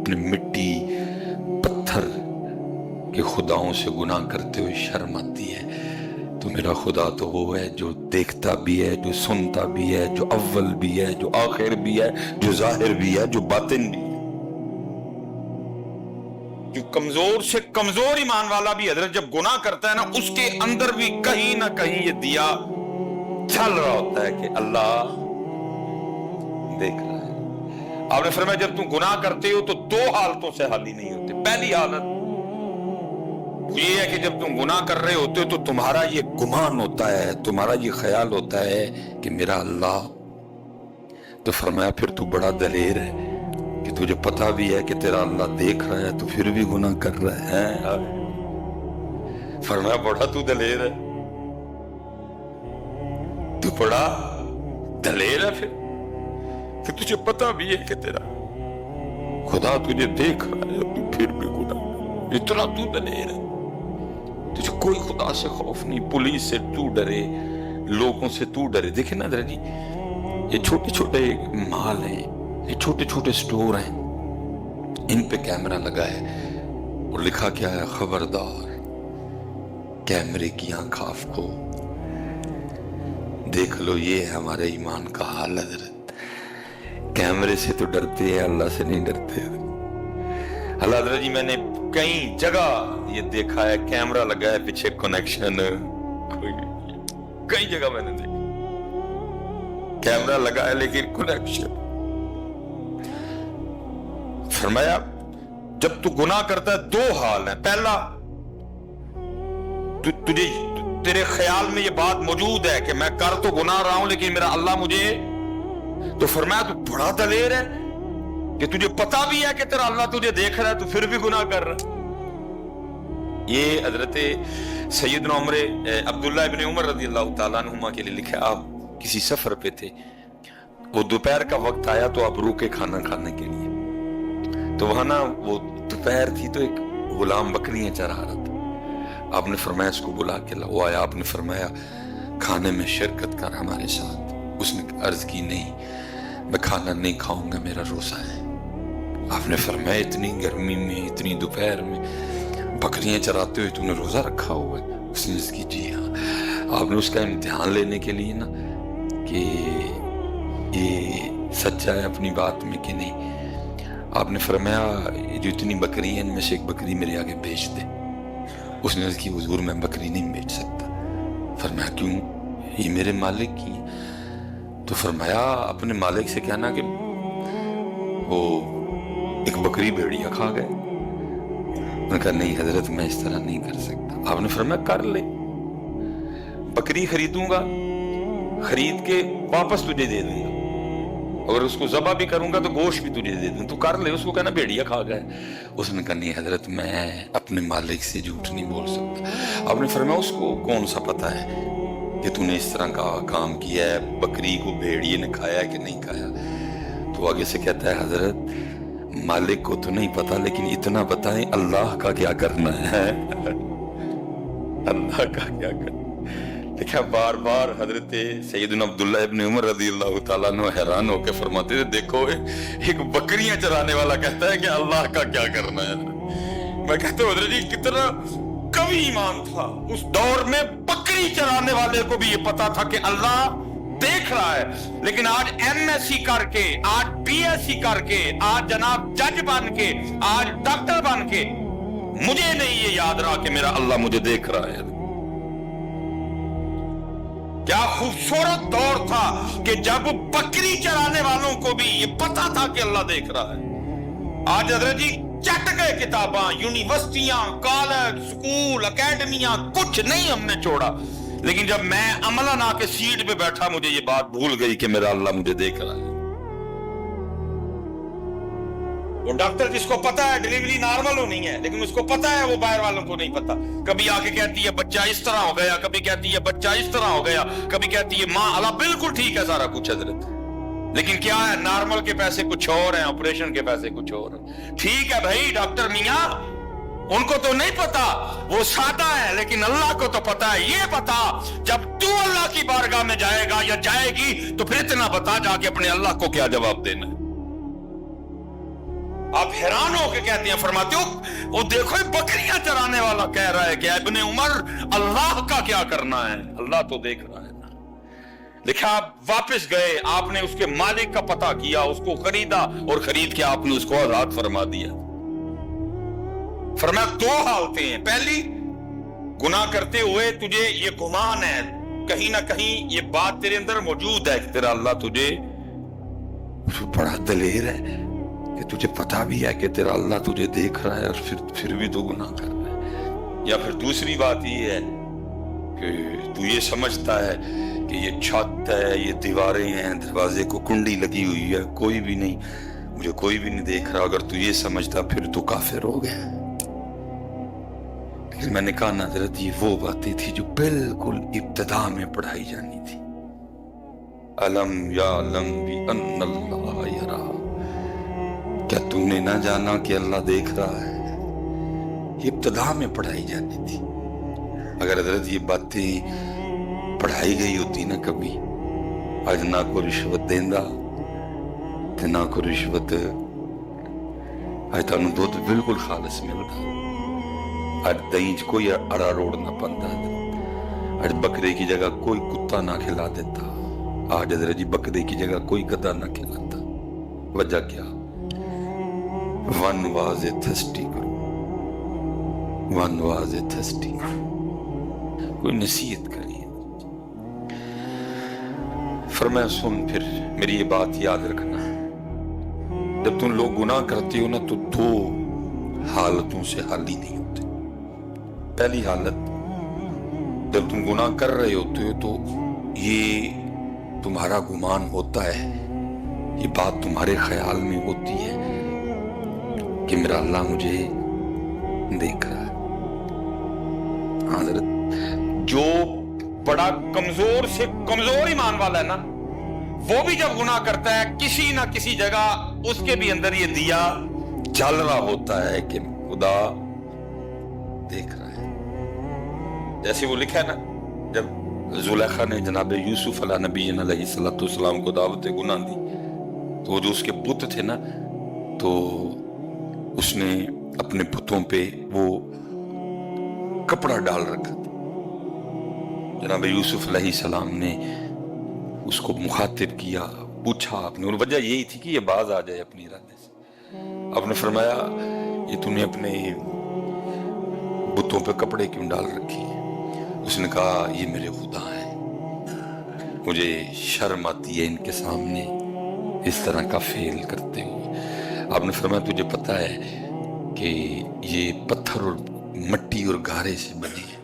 اپنے مٹی پتھر کے خداؤں سے گناہ کرتے ہوئے شرم آتی ہے، تو میرا خدا تو وہ ہے جو دیکھتا بھی ہے، جو سنتا بھی ہے، جو اول بھی ہے، جو آخر بھی ہے، جو ظاہر بھی ہے، جو باطن بھی ہے، جو کمزور سے کمزور ایمان والا بھی حضرت جب گناہ کرتا ہے نا، اس کے اندر بھی کہیں نہ کہیں یہ دیا چل رہا ہوتا ہے کہ اللہ دیکھ رہا ہے۔ آپ نے فرمایا جب تم گناہ کرتے ہو تو دو حالتوں سے حالی نہیں ہوتے۔ پہلی حالت یہ ہے کہ جب تم گناہ کر رہے ہوتے ہو تو تمہارا یہ گمان ہوتا ہے، تمہارا یہ خیال ہوتا ہے کہ میرا اللہ، تو فرمایا پھر تو بڑا دلیر ہے کہ تجھے پتہ بھی ہے کہ تیرا اللہ دیکھ رہا ہے تو پھر بھی گناہ کر رہا ہے۔ فرمایا بڑا تو دلیر ہے، تو بڑا دلیر ہے پھر کہ تجھے پتہ بھی ہے کہ تیرا خدا تجھے دیکھ رہا ہے تو پھر بھی گناہ، اتنا تو دلیر ہے، تجھے کوئی خدا سے خوف نہیں، پولیس سے تو ڈرے، لوگوں سے تو ڈرے۔ دیکھیں نا حضرت جی، یہ چھوٹے چھوٹے مال ہیں، یہ چھوٹے چھوٹے سٹور ہیں، ان پہ کیمرہ لگا ہے اور لکھا کیا ہے، خبردار کیمرے کی آنکھ آف کو دیکھ لو۔ یہ ہے ہمارے ایمان کا حال حضرت، کیمرے سے تو ڈرتے ہیں، اللہ سے نہیں ڈرتے۔ اللہ حضرت جی میں نے کئی جگہ یہ دیکھا ہے، کیمرہ لگا ہے پیچھے کنیکشن، کئی جگہ میں نے دیکھا کیمرہ لگا ہے لیکن کنیکشن۔ فرمایا جب تو گناہ کرتا ہے دو حال ہیں، پہلا تجھے تیرے خیال میں یہ بات موجود ہے کہ میں کر تو گناہ رہا ہوں لیکن میرا اللہ مجھے، تو فرمایا تو بڑا دلیر ہے کہ تجھے پتا بھی ہے کہ تیرا اللہ تجھے دیکھ رہا ہے تو پھر بھی گناہ کر رہا ہے۔ یہ حضرت سیدنا عبداللہ ابن عمر رضی اللہ تعالیٰ عنہما کے لیے لکھا، آپ کسی سفر پہ تھے، وہ دوپہر کا وقت آیا تو آپ روکے کھانا کھانے کے لیے، تو وہاں نا وہ دوپہر تھی تو ایک غلام بکریاں چرا رہا تھا۔ آپ نے فرمایا اس کو بلا کے لاؤ، وہ آیا، آپ نے فرمایا کھانے میں شرکت کر ہمارے ساتھ۔ اس نے عرض کی نہیں میں کھانا نہیں کھاؤں گا، میرا روزہ ہے۔ آپ نے فرمایا اتنی گرمی میں، اتنی دوپہر میں بکریاں چراتے ہوئے تو نے روزہ رکھا ہوا ہے؟ اس نے عرض کی جی ہاں۔ آپ نے اس کا امتحان لینے کے لیے نا کہ یہ سچا ہے اپنی بات میں کہ نہیں، آپ نے فرمایا جو اتنی بکری ہیں ان میں سے ایک بکری میرے آگے بیچ دے۔ اس نے عرض کی حضور میں بکری نہیں بیچ سکتا۔ فرمایا کیوں؟ یہ میرے مالک کی ہے۔ تو فرمایا اپنے مالک سے کہنا کہ وہ ایک بکری بھیڑیا کھا گئے۔ انہوں نے کہا نہیں حضرت میں اس طرح نہیں کر سکتا۔ آپ نے فرمایا کر لے، بکری خریدوں گا، خرید کے واپس تجھے دے دوں گا، اگر اس کو ذبح بھی کروں گا تو گوشت بھی تجھے دے دوں، تو کر لے۔ اس کو کہنا بھیڑیا کھا گئے۔ اس نے کہا نہیں حضرت میں اپنے مالک سے جھوٹ نہیں بول سکتا۔ آپ نے فرمایا اس کو کون سا پتا ہے کہ تو نے اس طرح کا کام کیا ہے، بکری کو بھیڑیے نے کھایا کہ نہیں کھایا؟ تو آگے سے کہتا ہے حضرت مالک کو تو نہیں پتا لیکن اتنا بتائیں اللہ کا کیا کرنا ہے، اللہ کا کیا کرنا۔ دیکھا بار بار حضرت سیدنا عبداللہ ابن عمر رضی اللہ تعالیٰ عنہ حیران ہو کے فرماتے تھے دیکھو ایک بکریاں چرانے والا کہتا ہے کہ اللہ کا کیا کرنا ہے۔ میں کہتا ہوں حضرت جی کتنا قوی ایمان تھا اس دور میں، بکری چرانے والے کو بھی یہ پتا تھا کہ اللہ دیکھ رہا ہے، لیکن آج ایم ایس سی کر کے، آج بی ایس سی کر کے، آج جناب جج بن کے، آج ڈاکٹر بن کے مجھے نہیں یہ یاد رہا کہ میرا اللہ مجھے دیکھ رہا ہے۔ کیا خوبصورت دور تھا کہ جب بکری چرانے والوں کو بھی یہ پتا تھا کہ اللہ دیکھ رہا ہے۔ آج حضرت جی چٹ گئے کتاباں، یونیورسٹیاں، کالج، سکول، اکیڈمیاں، کچھ نہیں ہم نے چھوڑا، لیکن جب میں عملاً آ کے سیٹ پہ بیٹھا مجھے یہ بات بھول گئی کہ میرا اللہ مجھے دیکھ رہا ہے۔ وہ ڈاکٹر جس کو پتا ہے ڈیلیوری نارمل ہونی ہے لیکن اس کو پتا ہے وہ باہر والوں کو نہیں پتا، کبھی آ کے کہتی ہے بچہ اس طرح ہو گیا، کبھی کہتی ہے بچہ اس طرح ہو گیا، کبھی کہتی ہے ماں اللہ بالکل ٹھیک ہے سارا کچھ حضرت، لیکن کیا ہے نارمل کے پیسے کچھ اور ہیں، آپریشن کے پیسے کچھ اور ہیں۔ ٹھیک ہے بھائی ڈاکٹر میاں ان کو تو نہیں پتا، وہ سادہ ہے، لیکن اللہ کو تو پتا ہے۔ یہ پتا جب تو اللہ کی بارگاہ میں جائے گا یا جائے گی تو پھر اتنا بتا جا کے اپنے اللہ کو کیا جواب دینا ہے۔ آپ حیران ہو کے کہتے ہیں، فرماتے ہو وہ دیکھو بکریاں چرانے والا کہہ رہا ہے کہ ابن عمر اللہ کا کیا کرنا ہے، اللہ تو دیکھ رہا ہے نا۔ لکھا آپ واپس گئے، آپ نے اس کے مالک کا پتہ کیا، اس کو خریدا، اور خرید کے آپ نے اس کو آزاد فرما دیا۔ فرمایا دو حالتیں ہیں، پہلی گناہ کرتے ہوئے تجھے یہ گمان ہے، کہیں نہ کہیں یہ بات تیرے اندر موجود ہے کہ تیرا اللہ تجھے بڑا دلیر ہے، کہ تجھے پتا بھی ہے کہ تیرا اللہ تجھے دیکھ رہا ہے اور پھر بھی تو گناہ کر رہا ہے۔ یا پھر دوسری بات یہ ہے کہ تو یہ سمجھتا ہے کہ یہ چھت ہے، یہ دیواریں ہیں، دروازے کو کنڈی لگی ہوئی ہے، کوئی بھی نہیں، مجھے کوئی بھی نہیں دیکھ رہا۔ اگر تو یہ سمجھتا پھر تو کافر ہو گیا۔ لیکن میں نے کہا نا حضرت، یہ وہ باتیں تھی جو بالکل ابتدا میں پڑھائی جانی تھی۔ علم یعلم بأن اللہ یرا، کیا تم نے نہ جانا کہ اللہ دیکھ رہا ہے؟ یہ ابتدا میں پڑھائی جانی تھی۔ اگر حضرت یہ باتیں پڑھائی گئی ہوتی نا کبھی، آج نہ کو رشوت دیندہ تے نہ کو رشوت، آج تانوں دودھ بالکل خالص ملتا، آج دہی چ کوئی اڑا روڑ نہ پندا، آج بکرے کی جگہ کوئی کتا نہ کھلا دیتا، آج حضرت جی بکرے کی جگہ کوئی گدھا نہ کھلاتا۔ وجہ کیا؟ ون واز اے تھرسٹی کرو، ون واز اے تھرسٹی، کوئی نصیحت کریے۔ فرمایا سن، پھر میری یہ بات یاد رکھنا، جب تم لوگ گناہ کرتے ہو نا تو دو حالتوں سے حل ہی نہیں ہوتے۔ پہلی حالت، جب تم گناہ کر رہے ہوتے ہو تو یہ تمہارا گمان ہوتا ہے، یہ بات تمہارے خیال میں ہوتی ہے کہ میرا اللہ مجھے دیکھ رہا ہے۔ حضرت جو بڑا کمزور سے کمزور ایمان والا ہے نا، وہ بھی جب گناہ کرتا ہے کسی نہ کسی جگہ اس کے بھی اندر یہ دیا جل رہا ہوتا ہے کہ خدا دیکھ رہا ہے۔ جیسے وہ لکھا ہے نا، جب زلیخا نے جناب یوسف علیہ نبی علیہ السلام کو دعوت گناہ دی، تو جو اس کے بت تھے نا، تو اس نے اپنے بتوں پہ وہ کپڑا ڈال رکھا تھا۔ جناب یوسف علیہ السلام نے اس کو مخاطب کیا، پوچھا آپ نے، اور وجہ یہی تھی کہ یہ باز آ جائے اپنی ارادے سے۔ آپ نے فرمایا یہ تم نے اپنے بتوں پہ کپڑے کیوں ڈال رکھی؟ اس نے کہا یہ میرے خدا ہیں، مجھے شرم آتی ہے ان کے سامنے اس طرح کا فعل کرتے ہوئے۔ آپ نے فرمایا تجھے پتا ہے کہ یہ پتھر اور مٹی اور گارے سے بنے ہیں،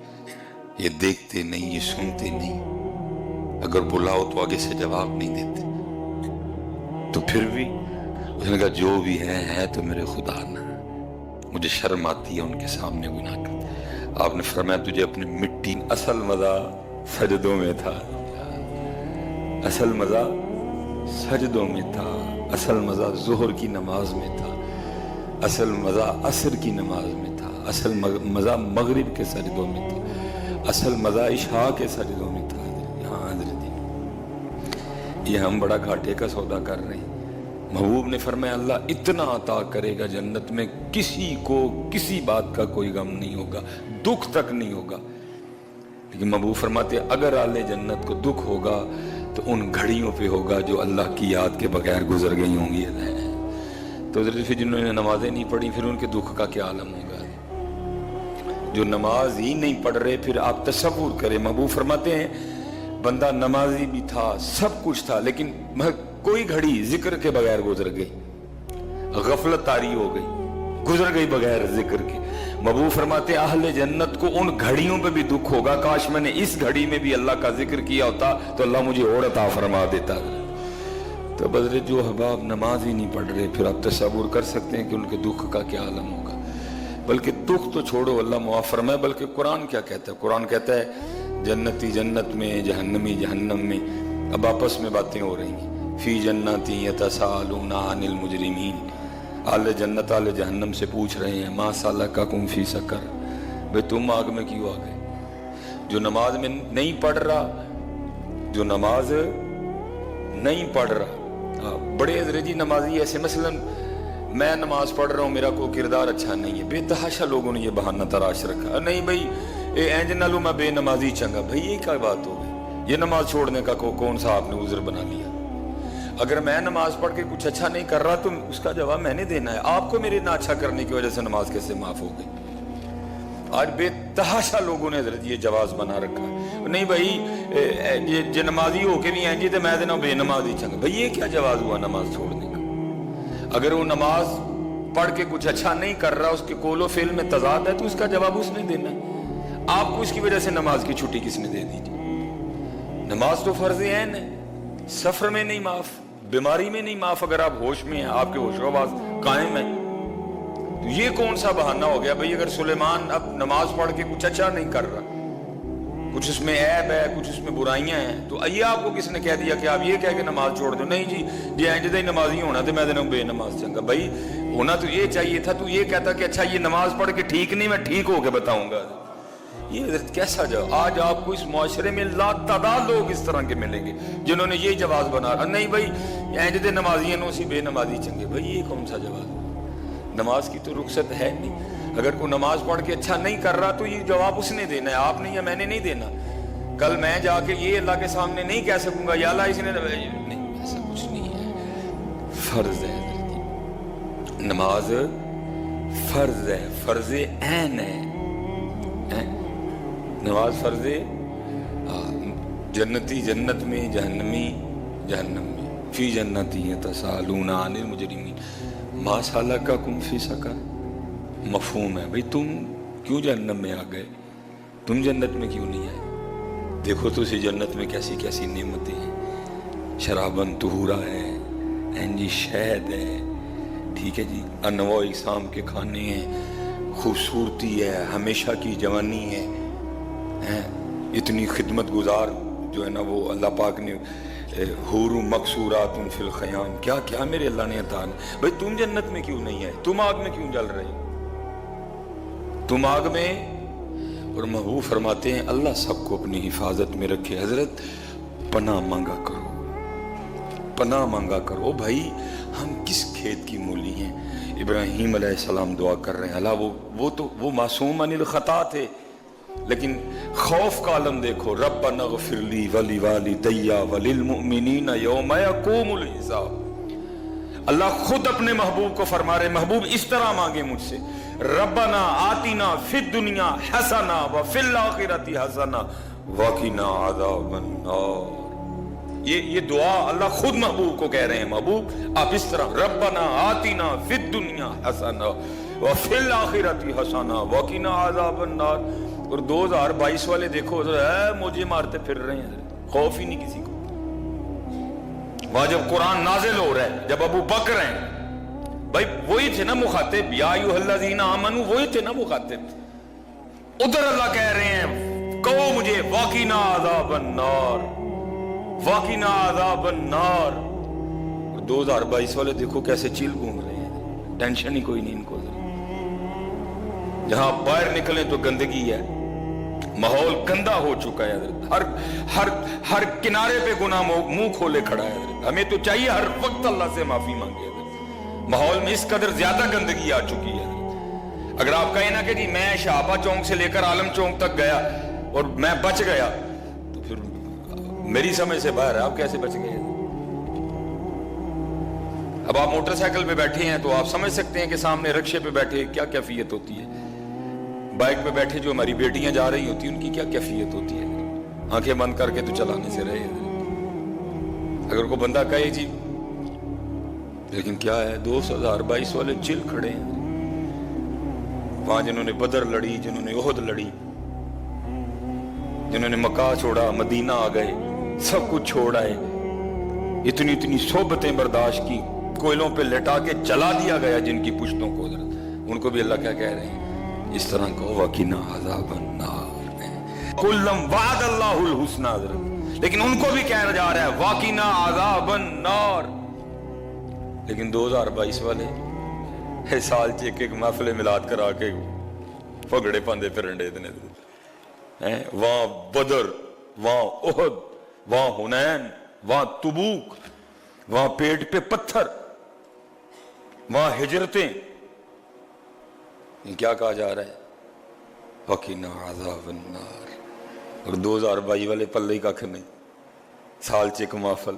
یہ دیکھتے نہیں، یہ سنتے نہیں، اگر بلاؤ تو آگے سے جواب نہیں دیتے، تو پھر بھی اس نے کہا جو بھی ہے تو میرے خدا نہ، مجھے شرم آتی ہے ان کے سامنے گناہ کرتے۔ آپ نے فرمایا تجھے اپنی مٹی، اصل مزہ سجدوں میں تھا، اصل مزہ سجدوں میں تھا، اصل مزہ ظہر کی نماز میں تھا، اصل مزہ عصر کی نماز میں تھا، اصل مزہ مغرب کے سجدوں میں تھا، اصل مزہ عشاء کے سجدوں میں تھا۔ یہاں حضرت یہ ہم بڑا گھاٹے کا سودا کر رہے ہیں۔ محبوب نے فرمایا اللہ اتنا عطا کرے گا جنت میں، کسی کو کسی بات کا کوئی غم نہیں ہوگا، دکھ تک نہیں ہوگا۔ لیکن محبوب فرماتے اگر اہل جنت کو دکھ ہوگا تو ان گھڑیوں پہ ہوگا جو اللہ کی یاد کے بغیر گزر گئی ہوں گی۔ تو حضرت پھر جنہوں نے نمازیں نہیں پڑھی پھر ان کے دکھ کا کیا عالم ہوگا؟ جو نماز ہی نہیں پڑھ رہے، پھر آپ تصور کریں، محبوب فرماتے ہیں بندہ نمازی بھی تھا، سب کچھ تھا، لیکن کوئی گھڑی ذکر کے بغیر گزر گئی، غفلت طاری ہو گئی، گزر گئی بغیر ذکر کے۔ محبوب فرماتے ہیں اہل جنت کو ان گھڑیوں پہ بھی دکھ ہوگا، کاش میں نے اس گھڑی میں بھی اللہ کا ذکر کیا ہوتا تو اللہ مجھے اور عطا فرما دیتا۔ تو حضرت جو احباب نماز ہی نہیں پڑھ رہے، پھر آپ تصور کر سکتے ہیں کہ ان کے دکھ کا کیا عالم ہوگا۔ بلکہ دکھ تو چھوڑو، اللہ معاف فرمائے، بلکہ قرآن کیا کہتا ہے؟ قرآن کہتا ہے جنتی جنت میں، جہنمی جہنم میں۔ اب آپس میں باتیں ہو رہی ہیں، فی جنتی یتساءلون عن المجرمین، اہل جنت اہل جہنم سے پوچھ رہے ہیں ما سلککم فی سقر، بھئی تم آگ میں کیوں آ گئے؟ جو نماز میں نہیں پڑھ رہا، جو نماز نہیں پڑھ رہا، بڑے حضرت جی نمازی ایسے، مثلا میں نماز پڑھ رہا ہوں میرا کوئی کردار اچھا نہیں ہے, بے تحاشا لوگوں نے یہ بہانہ تراش رکھا, نہیں بھائی اینج نہ لوں میں بے نمازی چنگا. بھائی یہ کیا بات ہو گئی, یہ نماز چھوڑنے کا کون سا آپ نے عذر بنا لیا؟ اگر میں نماز پڑھ کے کچھ اچھا نہیں کر رہا تو اس کا جواب میں نے دینا ہے. آپ کو میرے نہ اچھا کرنے کی وجہ سے نماز کیسے معاف ہو گئی؟ آج بے تحاشا لوگوں نے حضرت یہ جواز بنا رکھا, نہیں بھائی یہ نمازی ہو کے بھی اینجی تو میں دینا بے نمازی چنگا. بھائی یہ کیا جواز ہوا نماز چھوڑنے کا؟ اگر وہ نماز پڑھ کے کچھ اچھا نہیں کر رہا, اس کے قول و فعل میں تضاد ہے, تو اس کا جواب اس نے دینا ہے. آپ کو اس کی وجہ سے نماز کی چھٹی کس نے دے دی؟ نماز تو فرض عین ہے, سفر میں نہیں معاف, بیماری میں نہیں معاف, اگر آپ ہوش میں ہیں, آپ کے ہوش و آواز قائم ہے. تو یہ کون سا بہانہ ہو گیا بھئی؟ اگر سلیمان اب نماز پڑھ کے کچھ اچھا نہیں کر رہا, کچھ اس میں عیب ہے, کچھ اس میں برائیاں ہیں, تو یہ آپ کو کس نے کہہ دیا کہ آپ یہ کہہ کے نماز چھوڑ دو؟ نہیں جی اینجدہ ہی نمازی ہونا تو میں دینا بے نماز چنگا. بھائی ہونا تو یہ چاہیے تھا, تو یہ کہتا کہ اچھا یہ نماز پڑھ کے ٹھیک نہیں, میں ٹھیک ہو کے بتاؤں گا. یہ حضرت کیسا جواب؟ آج آپ کو اس معاشرے میں لا تعداد لوگ اس طرح کے ملیں گے جنہوں نے یہ جواز بنا رہا, نہیں بھائی اینجدہ نمازی ہیں اسی بے نمازی چنگے. بھئی یہ کون سا جواز؟ نماز کی تو رخصت ہے نہیں. اگر کوئی نماز پڑھ کے اچھا نہیں کر رہا تو یہ جواب اس نے دینا ہے, آپ نے یا میں نے نہیں دینا. کل میں جا کے یہ اللہ کے سامنے نہیں کہہ سکوں گا یا اللہ اس نے نہیں, ایسا کچھ نہیں ہے. فرض ہے نماز, فرض ہے, فرض عین ہے نماز. فرض جنتی جنت میں, جہنمی جہنم میں. فی جنتی یتساءلون عن المجرمین ما سلککم فی سقر. مفہوم ہے بھئی تم کیوں جہنم میں آ گئے, تم جنت میں کیوں نہیں آئے؟ دیکھو تو اسی جنت میں کیسی کیسی نعمتیں ہیں, شرابن طہورا ہے, اینجی شہد ہے, ٹھیک ہے جی, انواع اقسام کے کھانے ہیں, خوبصورتی ہے, ہمیشہ کی جوانی ہے, اتنی خدمت گزار جو ہے نا وہ اللہ پاک نے, حور مقصورات فی الخیام, کیا کیا میرے اللہ نے عطا. بھئی تم جنت میں کیوں نہیں ہے, تم آگ میں کیوں جل رہے ہو, تم آگ میں. اور محبوب فرماتے ہیں اللہ سب کو اپنی حفاظت میں رکھے. حضرت پناہ مانگا کرو, پناہ مانگا کرو. بھائی ہم کس کھیت کی مولی ہیں؟ ابراہیم علیہ السلام دعا کر رہے ہیں, اللہ وہ معصوم عن الخطا تھے, لیکن خوف کا عالم دیکھو, ربنا اغفر لی ولوالدی وللمؤمنین یوم یقوم الحساب. اللہ خود اپنے محبوب کو فرما رہے, محبوب اس طرح مانگے مجھ سے, ربنا آتنا فی الدنیا حسنہ وفی الآخرۃ حسنہ وقنا عذاب النار. یہ دعا اللہ خود محبوب کو کہہ رہے ہیں, محبوب آپ اس طرح, ربنا آتنا فی الدنیا حسنہ وفی الآخرۃ حسنہ وقنا عذاب النار. اور 2022 والے دیکھو مجھے مارتے پھر رہے ہیں, خوف ہی نہیں کسی کو. وہاں جب قرآن نازل ہو رہا ہے, جب ابو بکر ہیں, بھائی وہی تھے نا مخاطب, یا ایھا الذین آمنوا, وہی تھے نا مخاطب. ادھر اللہ کہہ رہے ہیں کہو مجھے وقنا عذاب النار, وقنا عذاب النار. 2022 والے دیکھو کیسے چیل گھوم رہے ہیں, ٹینشن ہی کوئی نہیں ان کو. جہاں باہر نکلیں تو گندگی ہے, ماحول گندا ہو چکا ہے حضرت, ہر کنارے پہ گناہ منہ کھولے کھڑا ہے حضرت. ہمیں تو چاہیے ہر وقت اللہ سے معافی مانگے حضرت. ماحول میں اس قدر زیادہ گندگی آ چکی ہے حضرت. اگر آپ کہیں نا کہ جی میں شہابہ چونک سے لے کر عالم چونک تک گیا اور میں بچ گیا, تو پھر میری سمجھ سے باہر ہے آپ کیسے بچ گئے. اب آپ موٹر سائیکل پہ بیٹھے ہیں تو آپ سمجھ سکتے ہیں کہ سامنے رکشے پہ بیٹھے کیا کیفیت ہوتی ہے, بائک پہ بیٹھے جو ہماری بیٹیاں جا رہی ہوتی ہیں ان کی کیا کیفیت ہوتی ہے. آنکھیں بند کر کے تو چلانے سے رہے. اگر کوئی بندہ کہے جی, لیکن کیا ہے 2022 والے چل کھڑے ہیں, وہاں جنہوں نے بدر لڑی, جنہوں نے احد لڑی, جنہوں نے مکہ چھوڑا, مدینہ آ گئے, سب کچھ چھوڑ آئے, اتنی اتنی صحبتیں برداشت کی, کوئلوں پہ لٹا کے جلا دیا گیا جن کی پشتوں کو. ان کو بھی اللہ کیا کہہ رہے ہیں, اس طرح کو وقنا عذاب النار, کلم وعد اللہ الحسنى حضرت, لیکن ان کو بھی کہا جا رہا ہے وقنا عذاب النار. لیکن 2022 والے سال چیک ایک محفل میلاد کرا کے پگڑے پاندے پھرنڈے اتنے, وہاں بدر, وہاں احد, وہاں حنین, وہاں تبوک, وہاں پیٹ پہ پتھر. وہاں ہجرتیں، کیا کہا جا رہا ہے؟ وَقِنَا عَذَابَ النَّارِ، اور 2022 والے پلے کا کھنے سال چیک محفل،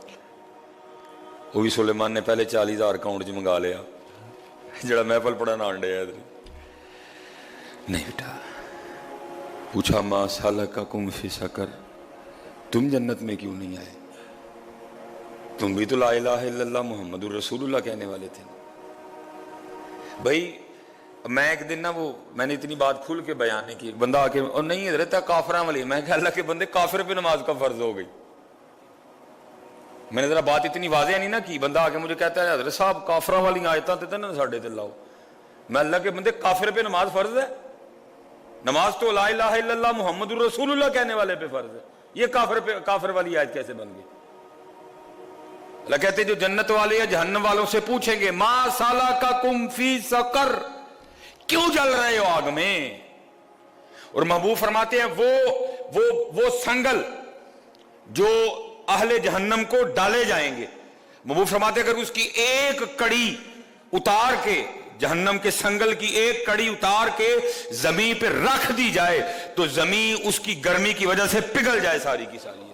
وہ بھی سلیمان نے پہلے 40,000 اکاؤنٹ چ منگا لیا جڑا محفل پڑھنا آنڈے ہے نہیں بیٹا۔ پوچھا ما سَلَكَكُمْ فِي سَقَرَ، تم جنت میں کیوں نہیں آئے؟ تم بھی تو لا الہ الا اللہ محمد الرسول اللہ کہنے والے تھے بھائی۔ میں ایک دن میں نے اتنی بات کھل کے بیان نہیں کی، بندہ آ کے اور نہیں حضرت کافراں والی، میں کہ اللہ کے بندے کافر پہ نماز کا فرض ہو گئی۔ میں نے ذرا بات اتنی واضح نہیں نہ کی، بندہ آ کے مجھے کہتا ہے حضرت صاحب کافراں والی آیتاں تے نا ساڈے تے لاؤ۔ میں اللہ کے بندے کافر پہ نماز فرض ہے؟ نماز تو لا الہ الا اللہ محمد الرسول اللہ کہنے والے پہ فرض ہے، یہ کافر والی آیت کیسے بن گئی؟ اللہ کہتے جو جنت والے یا جہنم والوں سے پوچھیں گے ما سَلَكَكُمْ فِي سَقَرَ، کیوں جل رہے ہو آگ میں؟ اور محبوب فرماتے ہیں وہ سنگل جو اہل جہنم کو ڈالے جائیں گے، محبوب فرماتے ہیں اگر اس کی ایک کڑی اتار کے، جہنم کے سنگل کی ایک کڑی اتار کے زمین پہ رکھ دی جائے تو زمین اس کی گرمی کی وجہ سے پگھل جائے ساری کی ساری۔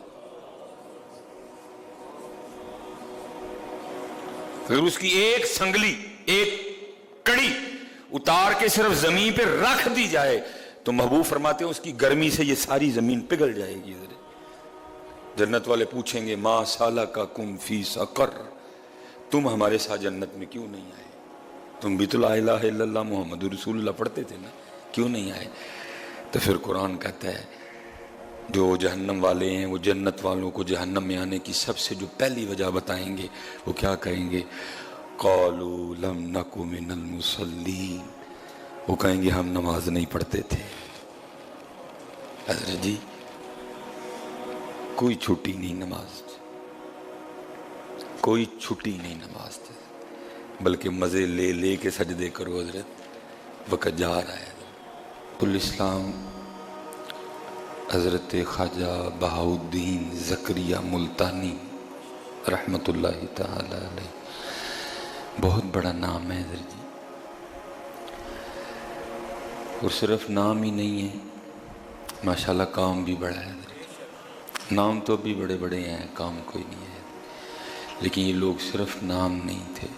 اگر اس کی ایک سنگلی، ایک کڑی اتار کے صرف زمین پہ رکھ دی جائے تو محبوب فرماتے ہیں اس کی گرمی سے یہ ساری زمین پگھل جائے گی۔ جنت والے پوچھیں گے ما سَلَكَكُمْ فِي سَقَرَ، تم ہمارے ساتھ جنت میں کیوں نہیں آئے؟ تم بھی تو لا الہ الا اللہ محمد رسول اللہ پڑھتے تھے نا، کیوں نہیں آئے؟ تو پھر قرآن کہتا ہے جو جہنم والے ہیں وہ جنت والوں کو جہنم میں آنے کی سب سے جو پہلی وجہ بتائیں گے وہ کیا کہیں گے؟ قالوا لم نک من المصلین، وہ کہیں گے ہم نماز نہیں پڑھتے تھے۔ حضرت جی کوئی چھٹی نہیں نماز، کوئی چھٹی نہیں نماز، بلکہ مزے لے لے کے سجدے کرو حضرت، وقت جا رہا ہے۔ الاسلام حضرت خواجہ بہاؤالدین زکریا ملتانی رحمۃ اللہ تعالی علیہ، بہت بڑا نام ہے حضرت جی، اور صرف نام ہی نہیں ہے، ماشاءاللہ کام بھی بڑا ہے حضرت جی۔ نام تو بھی بڑے بڑے ہیں، کام کوئی نہیں ہے، لیکن یہ لوگ صرف نام نہیں تھے،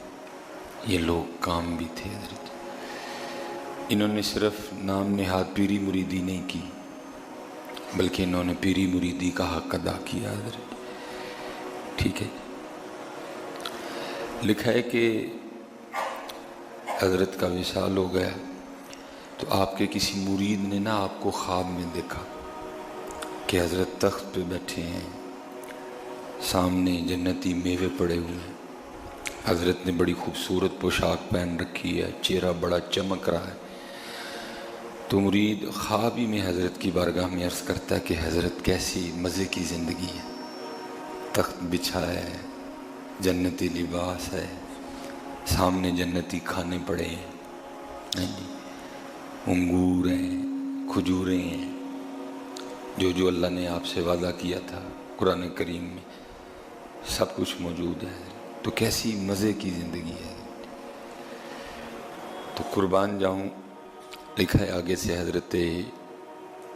یہ لوگ کام بھی تھے حضرت جی۔ انہوں نے صرف نام نہاد پیری مریدی نہیں کی، بلکہ انہوں نے پیری مریدی کا حق ادا کیا حضرت جی، ٹھیک ہے۔ لکھا ہے کہ حضرت کا وصال ہو گیا تو آپ کے کسی مرید نے نا آپ کو خواب میں دیکھا کہ حضرت تخت پہ بیٹھے ہیں، سامنے جنتی میوے پڑے ہوئے ہیں، حضرت نے بڑی خوبصورت پوشاک پہن رکھی ہے، چہرہ بڑا چمک رہا ہے۔ تو مرید خواب ہی میں حضرت کی بارگاہ میں عرض کرتا ہے کہ حضرت کیسی مزے کی زندگی ہے، تخت بچھا ہے، جنتی لباس ہے، سامنے جنتی کھانے پڑے ہیں، انگور ہیں، کھجوریں ہیں، جو اللہ نے آپ سے وعدہ کیا تھا قرآن کریم میں سب کچھ موجود ہے، تو کیسی مزے کی زندگی ہے۔ تو قربان جاؤں، لکھا ہے آگے سے حضرت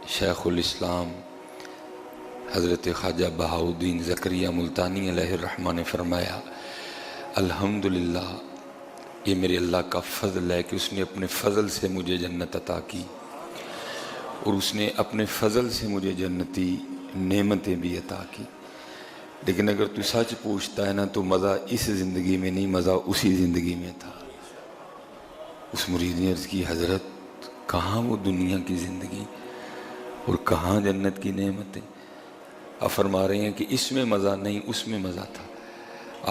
شیخ الاسلام حضرت خواجہ بہاؤالدین زکریا ملتانی علیہ الرحمہ نے فرمایا الحمدللہ، یہ میرے اللہ کا فضل ہے کہ اس نے اپنے فضل سے مجھے جنت عطا کی، اور اس نے اپنے فضل سے مجھے جنتی نعمتیں بھی عطا کی۔ لیکن اگر تو سچ پوچھتا ہے نا تو مزہ اس زندگی میں نہیں، مزہ اسی زندگی میں تھا۔ اس مرید نے عرض کی حضرت کہاں وہ دنیا کی زندگی اور کہاں جنت کی نعمتیں؟ آپ فرما رہے ہیں کہ اس میں مزہ نہیں، اس میں مزہ تھا۔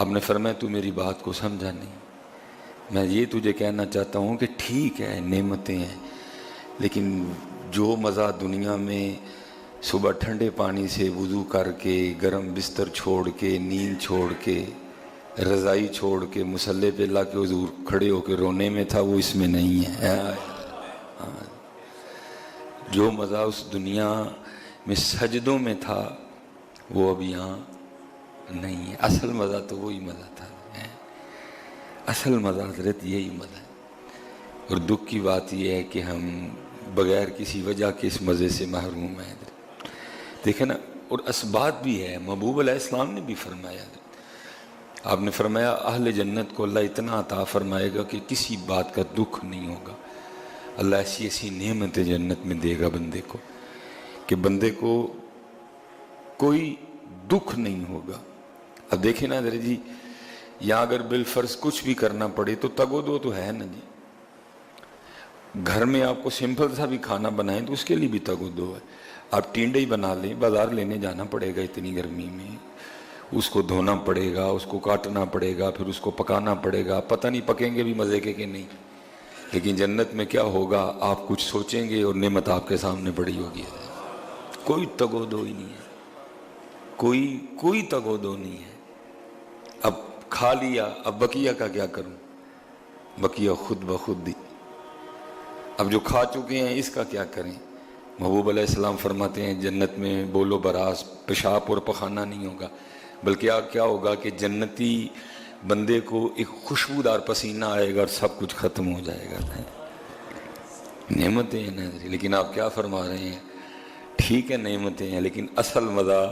آپ نے فرمایا تو میری بات کو سمجھا نہیں، میں یہ تجھے کہنا چاہتا ہوں کہ ٹھیک ہے نعمتیں ہیں، لیکن جو مزہ دنیا میں صبح ٹھنڈے پانی سے وضو کر کے، گرم بستر چھوڑ کے، نیند چھوڑ کے، رضائی چھوڑ کے، مصلی پہ اللہ کے حضور کھڑے ہو کے رونے میں تھا، وہ اس میں نہیں ہے۔ جو مزہ اس دنیا میں سجدوں میں تھا وہ اب یہاں نہیں ہے۔ اصل مزہ تو وہی مزہ تھا، اصل مزہ حضرت یہی مزہ ہے، اور دکھ کی بات یہ ہے کہ ہم بغیر کسی وجہ کے اس مزے سے محروم ہیں حضرت۔ دیکھیں نا، اور اسباب بھی ہے، محبوب علیہ السلام نے بھی فرمایا حضرت، آپ نے فرمایا اہل جنت کو اللہ اتنا عطا فرمائے گا کہ کسی بات کا دکھ نہیں ہوگا، اللہ ایسی ایسی نعمت جنت میں دے گا بندے کو کہ بندے کو کوئی دکھ نہیں ہوگا۔ اب دیکھیں نا حضرت جی، یہاں اگر بالفرض کچھ بھی کرنا پڑے تو تگ و دو تو ہے نا جی، گھر میں آپ کو سمپل سا بھی کھانا بنائیں تو اس کے لیے بھی تگ و دو ہے، آپ ٹینڈے ہی بنا لیں، بازار لینے جانا پڑے گا اتنی گرمی میں، اس کو دھونا پڑے گا، اس کو کاٹنا پڑے گا، پھر اس کو پکانا پڑے گا، پتہ نہیں پکیں گے بھی مزے کے کہ نہیں۔ لیکن جنت میں کیا ہوگا، آپ کچھ سوچیں گے اور نعمت آپ کے سامنے پڑی ہوگی، کوئی تگ و دو ہی نہیں ہے، کوئی تگ و دو نہیں ہے۔ اب کھا لیا، اب بقیہ کا کیا کروں، بقیہ خود بخود دی، اب جو کھا چکے ہیں اس کا کیا کریں۔ محبوب علیہ السلام فرماتے ہیں جنت میں بول و براز، پیشاب اور پخانہ نہیں ہوگا، بلکہ کیا ہوگا کہ جنتی بندے کو ایک خوشبودار پسینہ آئے گا اور سب کچھ ختم ہو جائے گا۔ نعمتیں ہیں نا، لیکن آپ کیا فرما رہے ہیں، ٹھیک ہے نعمتیں ہیں لیکن اصل مزہ